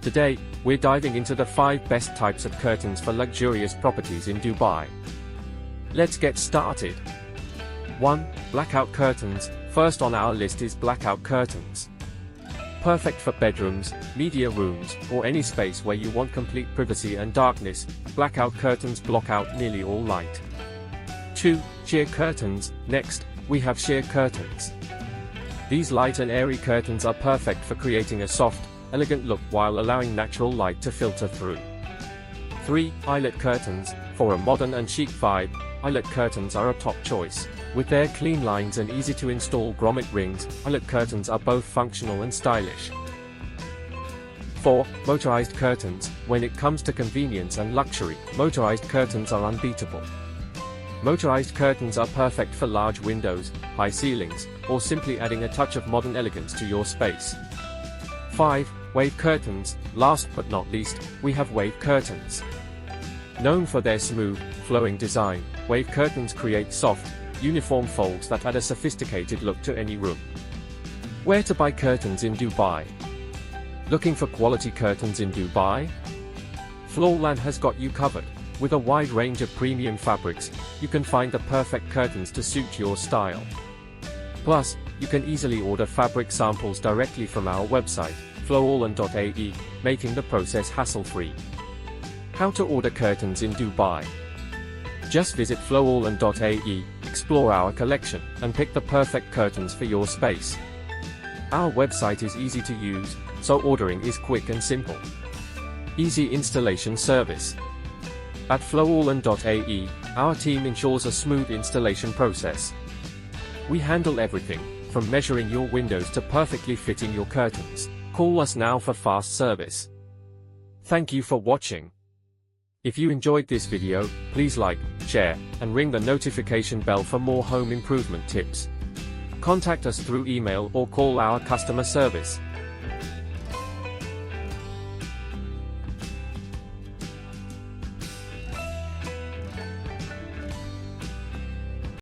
Today, we're diving into the 5 best types of curtains for luxurious properties in Dubai. Let's get started. 1. Blackout curtains. First on our list is blackout curtains. Perfect for bedrooms, media rooms, or any space where you want complete privacy and darkness, blackout curtains block out nearly all light. 2. Sheer curtains. Next, we have sheer curtains. These light and airy curtains are perfect for creating a soft, elegant look while allowing natural light to filter through. 3. Eyelet curtains. For a modern and chic vibe, eyelet curtains are a top choice. With their clean lines and easy-to-install grommet rings, eyelet curtains are both functional and stylish. 4. Motorized curtains. When it comes to convenience and luxury, motorized curtains are unbeatable. Motorized curtains are perfect for large windows, high ceilings, or simply adding a touch of modern elegance to your space. 5. Wave curtains. Last but not least, we have wave curtains. Known for their smooth, flowing design, wave curtains create soft, uniform folds that add a sophisticated look to any room. Where to buy curtains in Dubai? Looking for quality curtains in Dubai? Floor Land has got you covered. With a wide range of premium fabrics, you can find the perfect curtains to suit your style. Plus, you can easily order fabric samples directly from our website, floorland.ae, making the process hassle-free. How to order curtains in Dubai? Just visit floorland.ae, explore our collection, and pick the perfect curtains for your space. Our website is easy to use, so ordering is quick and simple. Easy installation service. At floorland.ae, our team ensures a smooth installation process. We handle everything, from measuring your windows to perfectly fitting your curtains. Call us now for fast service. Thank you for watching. If you enjoyed this video, please like, share, and ring the notification bell for more home improvement tips. Contact us through email or call our customer service.